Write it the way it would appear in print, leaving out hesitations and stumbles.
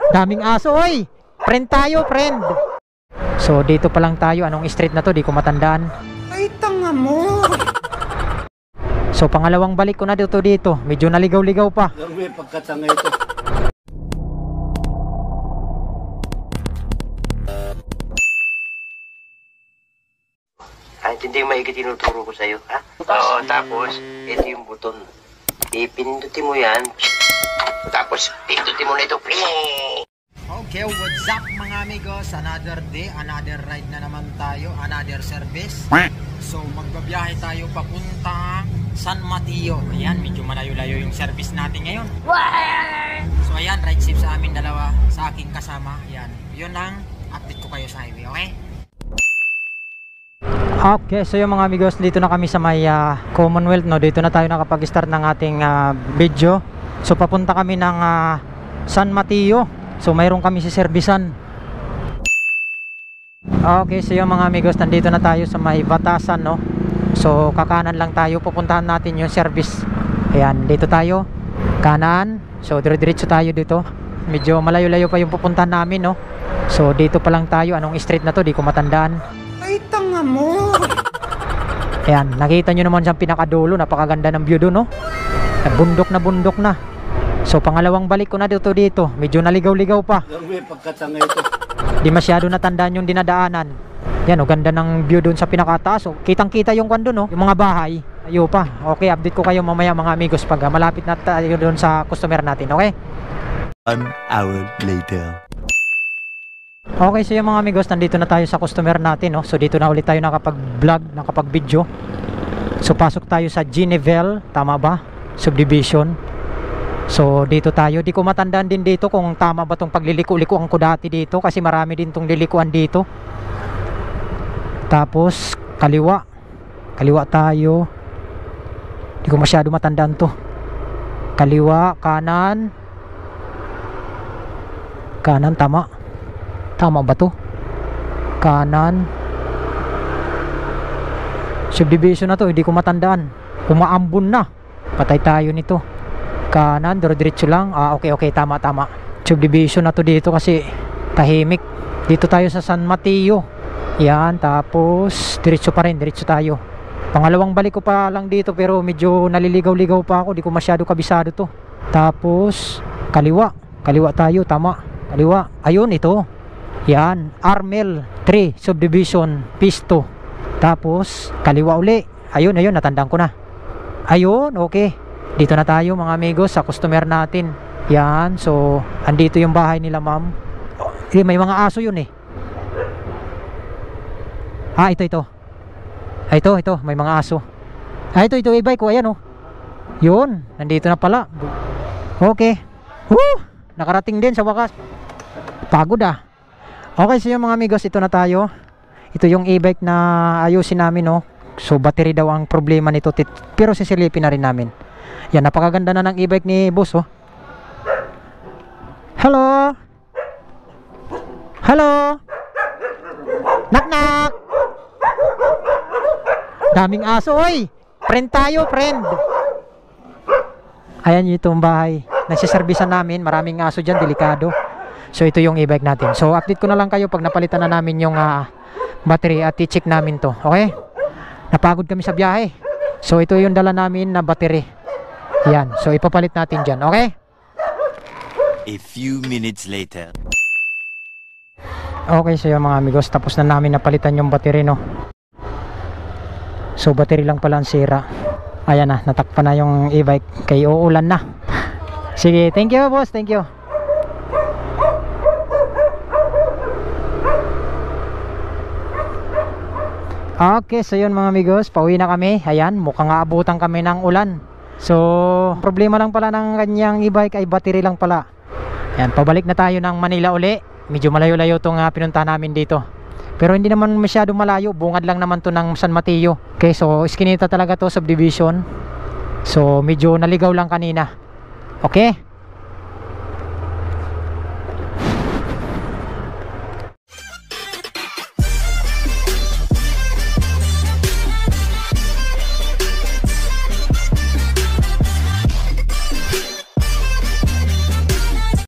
Daming aso, oy! Friend tayo, friend! So, dito pa lang tayo. Anong street na to? Di ko matandaan. Ay, tanga mo! So, pangalawang balik ko na dito. Medyo naligaw-ligaw pa. May pagkatanga ito. Hindi yung maigi tinuturo ko sa'yo, ha? Oo, tapos, ito yung buton. Ipindutin mo yan. Tapos, pindutin mo na ito. Okay, what's up mga amigos? Another day, another ride na naman tayo. Another service. So, magbabiyahe tayo papunta San Mateo. Ayan, medyo malayo-layo yung service natin ngayon. So, ayan, ride safe sa amin dalawa. Sa aking kasama. Ayan, yun lang. Update ko kayo sa highway, okay? Okay, so yung mga amigos, dito na kami sa may Commonwealth, no? Dito na tayo nakapag-start ng ating video. So papunta kami ng San Mateo. So mayroon kami si servisan. Okay, so yung mga amigos, nandito na tayo sa may Batasan, no? So kakanan lang tayo, pupuntahan natin yung service. Ayan, dito tayo, kanan. So dire-diretso tayo dito. Medyo malayo-layo pa yung pupuntahan namin, no? So dito pa lang tayo. Anong street na to? Di ko matandaan. Ay, tanga mo! Ayan, nakita nyo naman siyang pinakadulo. Napakaganda ng view doon, no? Bundok na. So, pangalawang balik ko na dito. Medyo naligaw-ligaw pa. May pagkatanga ito. Di masyado natandaan yung dinadaanan. Yan, oh, ganda ng view doon sa pinakataas. Oh. Kitang-kita yung kwan doon, oh. Yung mga bahay. Ayo pa. Okay, update ko kayo mamaya mga amigos pag malapit na tayo doon sa customer natin, okay? 1 hour later. Okay, so yung mga amigos, nandito na tayo sa customer natin, no? So dito na ulit tayo nakapag-vlog, nakapag-video. So pasok tayo sa Ginevel, tama ba? Subdivision. So dito tayo, di ko matandaan din dito kung tama ba tong pagliliko-likuan ko dati dito, kasi marami din tong lilikuan dito. Tapos kaliwa tayo. Di ko masyado matandaan to. Kaliwa, kanan, tama ba to? Kanan. Subdivision na to, hindi ko matandaan. Umaambon na. Patay tayo nito. Kanan, diretso lang. Okay, tama. Subdivision na to dito kasi tahimik. Dito tayo sa San Mateo. Yan, tapos diretso pa rin, diretso tayo. Pangalawang balik ko pa lang dito pero medyo naliligaw-ligaw pa ako. Di ko masyado kabisado to. Tapos kaliwa tayo, tama. Kaliwa, ayun ito. Yan, Armel 3 Subdivision Pisto. Tapos kaliwa uli. Ayun, natandaan ko na. Ayun, okay. Dito na tayo mga amigos sa customer natin. Yan, so andito yung bahay nila ma'am. May mga aso yun eh. Ito, may mga aso. Ito e-bike ko, ayan oh. Yun, nandito na pala. Okay. Nakarating din sa wakas. Pagod ah. Okay, so yung mga amigos, ito na tayo. Ito yung e-bike na ayusin namin, no? So, battery daw ang problema nito. Pero sisilipin na rin namin. Yan, napakaganda na ng e-bike ni boss, oh. Hello? Knock! Daming aso, oy! Friend tayo, friend! Ayan yung bahay. Nagsiservisan namin. Maraming aso dyan, delikado. So ito yung e-bike natin. So update ko na lang kayo pag napalitan na namin yung battery at i-check namin to. Okay? Napagod kami sa biyahe. So ito yung dala namin na battery. Yan. So ipapalit natin dyan. Okay? A few minutes later. Okay, so yung mga amigos, tapos na namin napalitan yung battery, no? So battery lang pala ang sira. Ayan na, natakpan na yung e-bike. Kay uulan na. Sige, thank you boss, thank you. Okay, so yun mga amigos, pauwi na kami. Ayan, mukhang aabutan kami ng ulan. So, problema lang pala ng kanyang e-bike ay battery lang pala. Ayan, pabalik na tayo ng Manila uli. Medyo malayo-layo itong pinuntahan namin dito. Pero hindi naman masyado malayo, bungad lang naman to ng San Mateo. Okay, so iskinita talaga to, subdivision. So, medyo naligaw lang kanina. Okay?